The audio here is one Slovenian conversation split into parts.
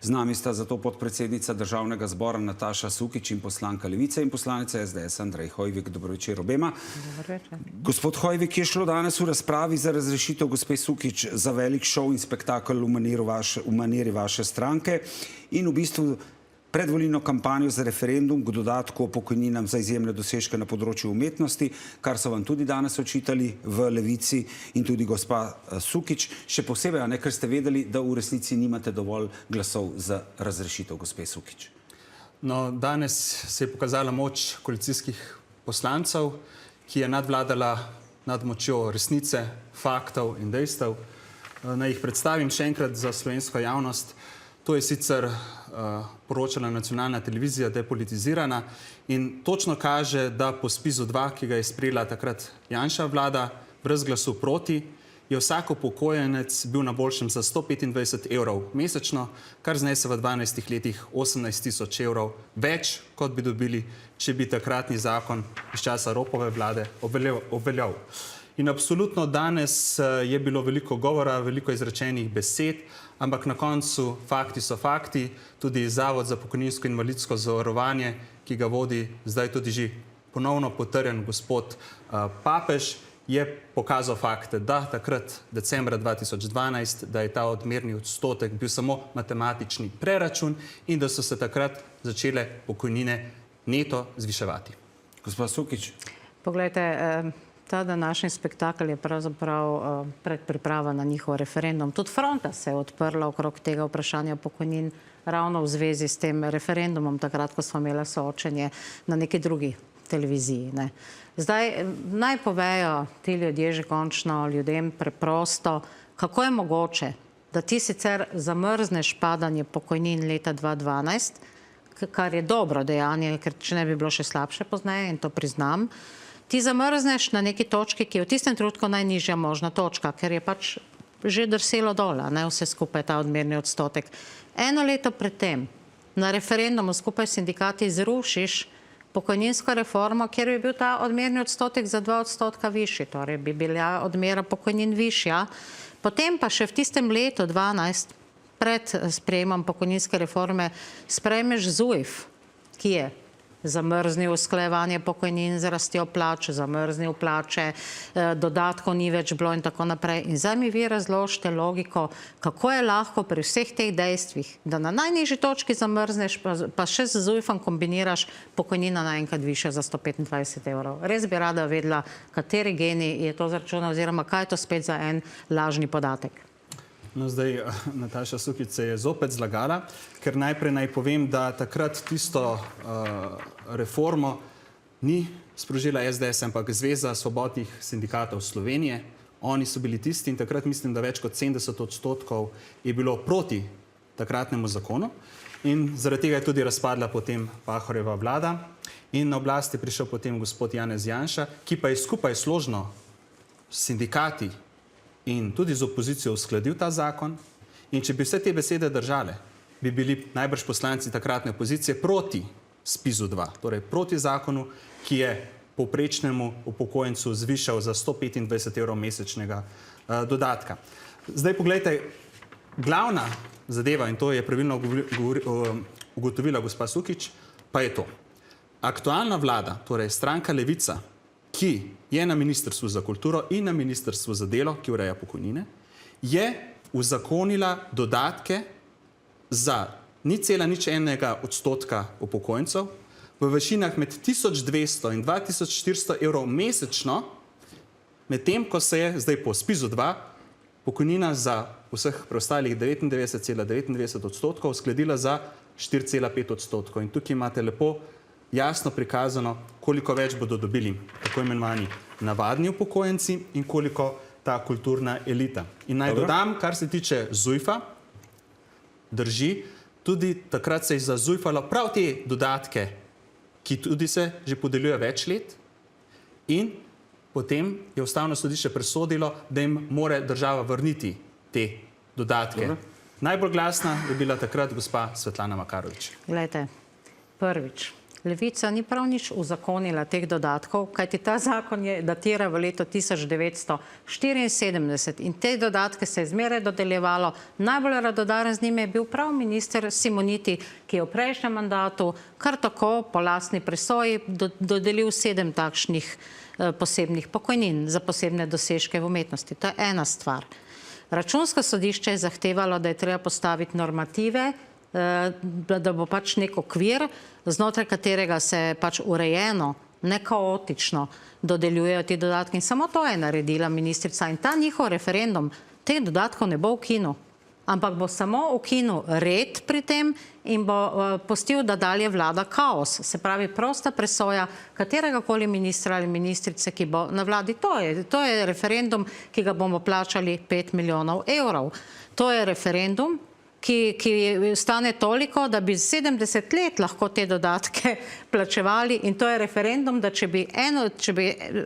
Z nami sta zato podpredsednica Državnega zbora Nataša Sukič in poslanka Levice in poslanica SDS Andrej Hoivik. Dobro večer obema. Dobro večer. Gospod Hoivik, je šlo danes v razpravi za razrešitev gospe Sukič za velik šov in spektakel v maniri vaše stranke in v bistvu predvolilno kampanjo za referendum k dodatku o pokojninam za izjemne dosežke na področju umetnosti, kar so vam tudi danes očitali v Levici in tudi gospa Sukič. Še posebej, ker ste vedeli, da v resnici nimate dovolj glasov za razrešitev gospe Sukič. No, danes se je pokazala moč koalicijskih poslancev, ki je nadvladala nad močjo resnice, faktov in dejstev. Naj jih predstavim še enkrat za slovensko javnost. To je sicer poročala nacionalna televizija, depolitizirana in točno kaže, da po SPIZ-2, ki ga je sprejela takrat Janševa vlada, brez glasu proti, je vsak upokojenec bil na boljšem za 125 evrov mesečno, kar znese v 12 letih 18 tisoč evrov več, kot bi dobili, če bi takratni zakon iz časa Ropove vlade obveljal. In absolutno danes je bilo veliko govora, veliko izrečenih besed, ampak na koncu fakti so fakti. Tudi Zavod za pokojninsko in invalidsko zavarovanje, ki ga vodi zdaj tudi že ponovno potrjen gospod Papež, je pokazal fakte, da takrat decembra 2012, da je ta odmerni odstotek bil samo matematični preračun in da so se takrat začele pokojnine neto zviševati. Gospa Sukič. Poglejte, ta današnji spektakel je pravzaprav predpriprava na njihov referendum. Tudi fronta se je odprla okrog tega vprašanja pokojnin ravno v zvezi s tem referendumom, takrat, ko smo imeli soočenje na neki drugi televiziji. Zdaj, naj povejo ti ljudje že končno ljudem preprosto, kako je mogoče, da ti sicer zamrzneš padanje pokojnin leta 2012, kar je dobro dejanje, ker če ne bi bilo še slabše pozneje, in to priznam, ti zamrzneš na neki točki, ki je v tistem trenutku najnižja možna točka, ker je pač že drselo dol, vse skupaj ta odmerni odstotek. Eno leto predtem na referendumu skupaj s sindikati zrušiš pokojninsko reformo, kjer bi bil ta odmerni odstotek za 2 odstotka višji, torej bi bila odmera pokojnin višja. Potem pa še v tistem letu 2012 pred sprejemom pokojninske reforme sprejmeš ZUJF, ki je zamrznil usklajevanje pokojnin z rastjo plač, zamrznil plače, dodatkov ni več bilo in tako naprej. In zdaj mi vi razložite logiko, kako je lahko pri vseh teh dejstvih, da na najnižji točki zamrzneš, pa še z ZUJF-om kombiniraš pokojnina naenkrat višja za 125 evrov. Res bi rada vedela, kateri genij je to zračunal oziroma kaj je to spet za en lažni podatek. No, zdaj Nataša Sukič se je zopet zlagala, ker najprej naj povem, da takrat tisto reformo ni sprožila SDS, ampak Zveza svobodnih sindikatov Slovenije. Oni so bili tisti in takrat mislim, da več kot 70% je bilo proti takratnemu zakonu in zaradi tega je tudi razpadla potem Pahorjeva vlada in na oblast je prišel potem gospod Janez Janša, ki pa je skupaj složno s sindikati in tudi z opozicijo uskladil ta zakon in če bi vse te besede držale, bi bili najbrž poslanci takratne opozicije proti SPIZ-2, torej proti zakonu, ki je povprečnemu upokojencu zvišal za 125 evrov mesečnega dodatka. Zdaj poglejte, glavna zadeva, in to je pravilno ugotovila gospa Sukič, pa je to. Aktualna vlada, torej stranka Levica, ki je na Ministrstvu za kulturo in na Ministrstvu za delo, ki ureja pokojnine, je uzakonila dodatke za 0,01 odstotka upokojencev v višinah med 1200 in 2400 evrov mesečno, medtem ko se je zdaj po SPIZ-2 pokojnina za vseh preostalih 99,99 odstotkov uskladila za 4,5 odstotkov. In tukaj imate lepo jasno prikazano, koliko več bodo dobili tako imenovani navadni upokojenci in koliko ta kulturna elita. In naj dodam, kar se tiče ZUJF-a, drži, tudi takrat se je za ZUJF-alo prav te dodatke, ki tudi se že podeljuje več let in potem je Ustavno sodišče presodilo, da jim mora država vrniti te dodatke. Najbolj glasna je bila takrat gospa Svetlana Makarovič. Glejte, prvič, Levica ni prav nič uzakonila teh dodatkov, kajti ta zakon je datira v leto 1974 in te dodatke se je zmeraj dodeljevalo. Najbolj radodaren z njimi je bil prav minister Simoniti, ki je v prejšnjem mandatu kar tako po lastni presoji dodelil 7 takšnih posebnih pokojnin za posebne dosežke v umetnosti. To je ena stvar. Računsko sodišče je zahtevalo, da je treba postaviti normative, da bo pač nek okvir, znotraj katerega se pač urejeno, ne kaotično dodeljujejo ti dodatki. In samo to je naredila ministrica. In ta njihov referendum teh dodatkov ne bo ukinil, ampak bo samo ukinil red pri tem in bo pustil, da dalje vlada kaos. Se pravi, prosta presoja kateregakoli ministra ali ministrice, ki bo na vladi. To je referendum, ki ga bomo plačali 5 milijonov evrov. To je referendum, ki stane toliko, da bi 70 let lahko te dodatke plačevali, in to je referendum, da če bi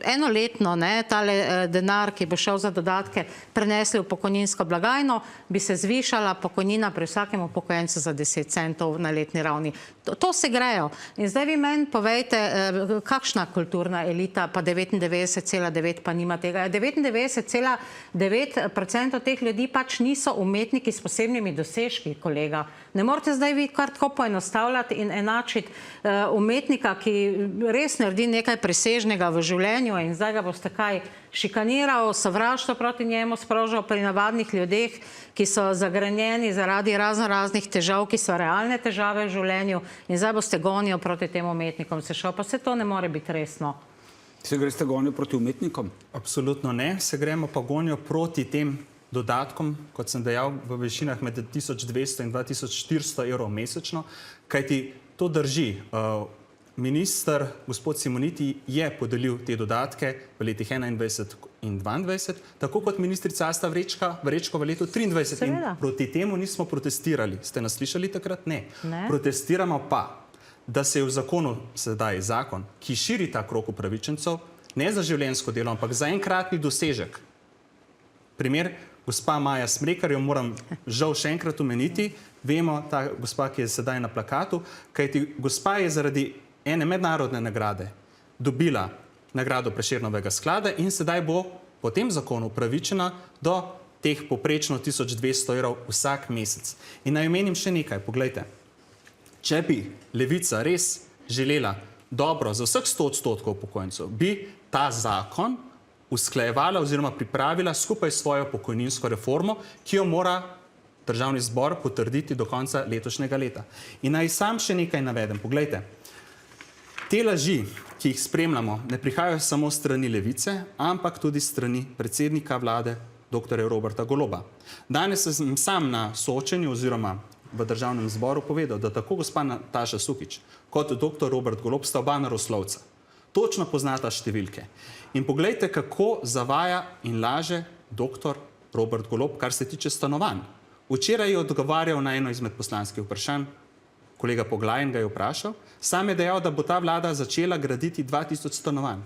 enoletno tale denar, ki bo šel za dodatke, prenesli v pokojninsko blagajno, bi se zvišala pokojnina pri vsakem upokojencu za 10 centov na letni ravni. To se grejo. In zdaj vi meni povejte, kakšna kulturna elita, pa 99,9 pa nima tega. 99,9% teh ljudi pač niso umetniki s posebnimi dosežki, kolega. Ne morete zdaj vi kar tako poenostavljati in enačiti umetnika, ki res naredi nekaj presežnega v življenju in zdaj ga boste kaj šikaniral, sovraštvo proti njemu sprožil pri navadnih ljudeh, ki so zagrenjeni zaradi raznih težav, ki so realne težave v življenju, in zdaj boste gonil proti tem umetnikom se šel. Pa se to ne more biti resno. Se greste gonil proti umetnikom? Absolutno ne. Se gremo pa gonjo proti tem dodatkom, kot sem dejal, v višinah med 1200 in 2400 evrov mesečno, kajti to drži. Minister, gospod Simoniti, je podelil te dodatke v letih 21 in 22, tako kot ministrica Asta Vrečko v letu 23. Seveda. In proti temu nismo protestirali. Ste nas slišali takrat? Ne. Ne. Protestiramo pa, da se je v zakonu sedaj zakon, ki širi ta krog upravičencev, ne za življenjsko delo, ampak za enkratni dosežek. Primer, gospa Maja Smrekar, jo moram žal še enkrat omeniti, vemo, ta gospa, ki je sedaj na plakatu, kajti gospa je zaradi ene mednarodne nagrade dobila nagrado Prešernovega sklada in sedaj bo po tem zakonu upravičena do teh poprečno 1200 evrov vsak mesec. In naj omenim še nekaj, poglejte. Če bi Levica res želela dobro za vseh 100% upokojencev, bi ta zakon usklajevala oziroma pripravila skupaj s svojo pokojninsko reformo, ki jo mora Državni zbor potrditi do konca letošnjega leta. In naj sam še nekaj navedem. Poglejte, te laži, ki jih spremljamo, ne prihajajo samo strani Levice, ampak tudi strani predsednika vlade, dr. Roberta Goloba. Danes sem sam na soočenju oziroma v Državnem zboru povedal, da tako gospa Nataša Sukič kot dr. Robert Golob sta oba naravoslovca. Točno poznata številke. In poglejte, kako zavaja in laže dr. Robert Golob, kar se tiče stanovanj. Včeraj je odgovarjal na eno izmed poslanskih vprašanj, kolega Poglajen ga je vprašal, sam je dejal, da bo ta vlada začela graditi 2000 stanovanj.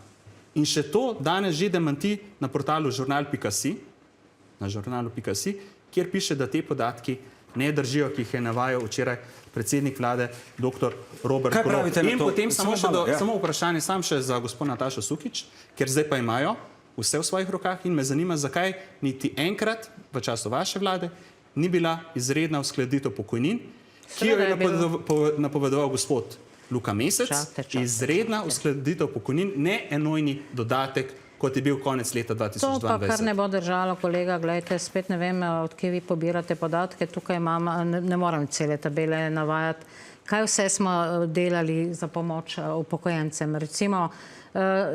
In še to danes že demanti na portalu žurnal.si, kjer piše, da te podatki ne držijo, ki jih je navajal včeraj predsednik vlade, dr. Robert Golob. Kaj pravite na to? In potem samo vprašanje sam še za gospod Natašo Sukič, ker zdaj pa imajo vse v svojih rokah in me zanima, zakaj niti enkrat v času vaše vlade ni bila izredna uskladitev pokojnin, ki jo je napovedoval gospod Luka Mesec, izredna uskladitev pokojnin, ne enojni dodatek, kot je bil konec leta 2022. To pa kar ne bo držalo, kolega, gledajte, spet ne vem, odkje vi pobirate podatke, tukaj imam, ne moram cele tabele navajati, kaj vse smo delali za pomoč upokojencem. Recimo,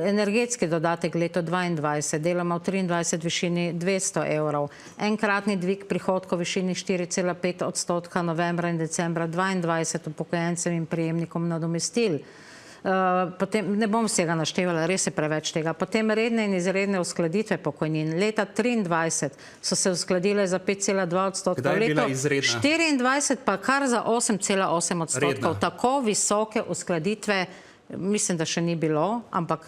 energetski dodatek leto 2022, delamo v 23 višini 200 evrov, enkratni dvig prihodkov v višini 4,5% novembra in decembra 2022 upokojencem in prejemnikom nadomestil. Potem, ne bom vsega naštevala, res je preveč tega. Potem redne in izredne uskladitve pokojnin. Leta 2023 so se uskladile za 5,2%. Kdaj je bila izredna? 2024 pa kar za 8,8%. Tako visoke uskladitve mislim, da še ni bilo, ampak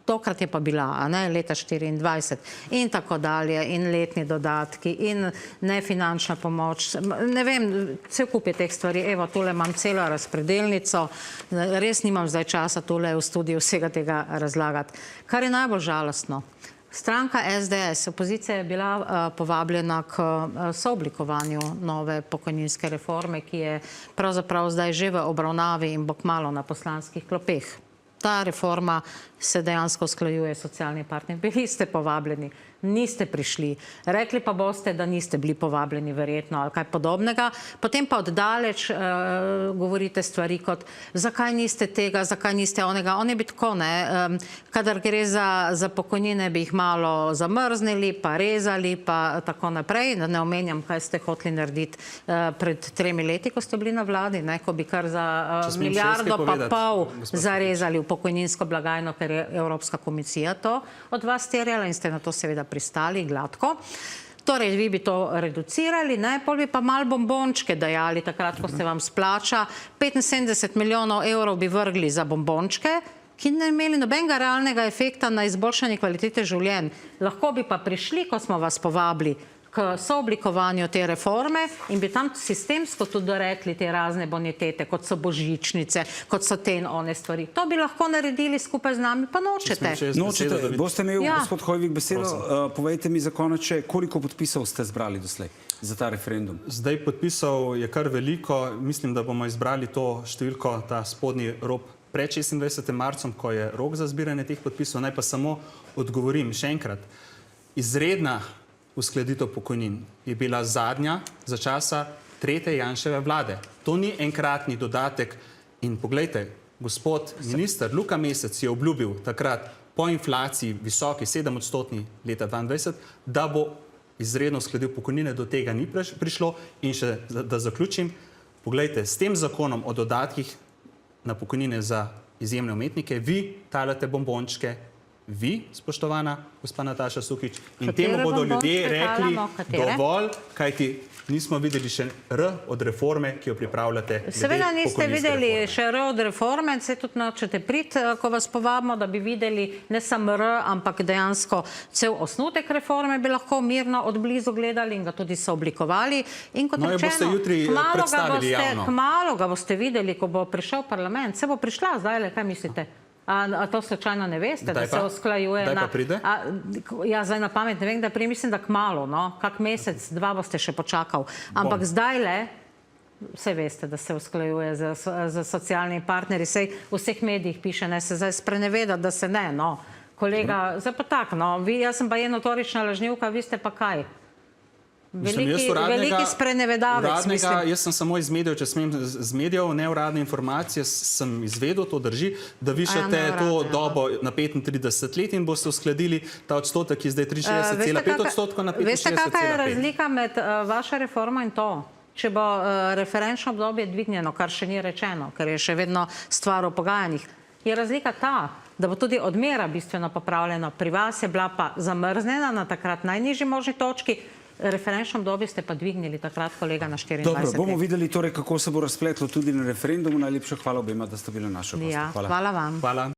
tokrat je pa bila, a ne, leta 24 in tako dalje, in letni dodatki, in nefinančna pomoč. Ne vem, cel kup je teh stvari. Evo, tule imam celo razpredelnico, res nimam zdaj časa tule v studiu vsega tega razlagati. Kar je najbolj žalostno, stranka SDS, opozicija je bila povabljena k sooblikovanju nove pokojninske reforme, ki je pravzaprav zdaj že v obravnavi in bo kmalu na poslanskih klopeh. Ta reforma se dejansko usklajuje s socialnimi partnerji. Bili ste povabljeni, niste prišli. Rekli pa boste, da niste bili povabljeni verjetno ali kaj podobnega. Potem pa oddaleč govorite stvari kot, zakaj niste tega, zakaj niste onega. On je bi tako, ne, kadar gre za pokojnine, bi jih malo zamrznili, pa rezali, pa tako naprej. Ne omenjam, kaj ste hoteli narediti pred 3 leti, ko ste bili na vladi, ne, ko bi kar za milijardo pa pol zarezali v pokojninsko blagajno, ker je Evropska komisija to od vas terjala in ste na to seveda pristali gladko. Torej, vi bi to reducirali, ne, pol bi pa malo bombončke dajali takrat, ko se vam splača. 75 milijonov evrov bi vrgli za bombončke, ki ne imeli nobenega realnega efekta na izboljšanje kvalitete življenj. Lahko bi pa prišli, ko smo vas povabili, k sooblikovanju te reforme in bi tam sistemsko tudi dorekli te razne bonitete, kot so božičnice, kot so te in one stvari. To bi lahko naredili skupaj z nami, pa nočete. Nočete. Boste imeli, gospod Hoivik, besedo. Povejte mi za konec še, koliko podpisov ste zbrali doslej za ta referendum? Zdaj podpisov je kar veliko. Mislim, da bomo izbrali to številko, ta spodnji rob pred 26. marcem, ko je rok za zbiranje teh podpisov. Naj pa samo odgovorim še enkrat. Izredna uskladitev pokojnin je bila zadnja za časa 3. Janševe vlade. To ni enkratni dodatek. In poglejte, gospod minister Luka Mesec je obljubil takrat po inflaciji visoki 7% leta 2022, da bo izredno uskladil pokojnine, do tega ni prišlo. In še da zaključim, poglejte, s tem zakonom o dodatkih na pokojnine za izjemne umetnike vi talate bombončke, vi, spoštovana gospa Nataša Sukič, in temu bodo ljudje rekli dovolj, kajti nismo videli še R od reforme, ki jo pripravljate. Seveda niste videli še R od reforme, se tudi nočete priti, ko vas povabimo, da bi videli ne samo R, ampak dejansko cel osnutek reforme bi lahko mirno od blizu gledali in ga tudi sooblikovali. In kot rečeno, kmalu ga boste videli, ko bo prišel parlament. Se bo prišla zdaj, kaj mislite? A to slučajno ne veste, da se usklajuje na... Kdaj pa pride? Ja, zdaj na pamet ne vem, da prije mislim, da kmalu, no. Kak mesec, 2 boste še počakal. Ampak zdajle, vse veste, da se usklajuje z socialnimi partnerji. Sej v vseh medijih piše, ne se zdaj spreneveda, da se ne, no. Kolega, zdaj pa tak, no. Jaz sem pa notorična lažnivka, vi ste pa kaj? Veliki sprenevedavec, mislim. Jaz sem samo iz medijev, če smem z medijev, neuradne informacije sem izvedel, to drži, da višate to dobo na 35 let in boste uskladili ta odstotek, ki je zdaj 63,5 odstotka na 65,5. Veste, kakva je razlika med vašo reformo in to? Če bo referenčno obdobje dvignjeno, kar še ni rečeno, ker je še vedno stvar v pogajanjih, je razlika ta, da bo tudi odmera bistveno popravljena. Pri vas je bila pa zamrznjena na takrat najnižji možni točki, referenčno obdobje ste pa dvignili takrat, kolega, na 24 let. Dobro, bomo videli torej, kako se bo razpletlo tudi na referendumu. Najlepša hvala obema, da ste bili naša gosta. Hvala vam. Hvala.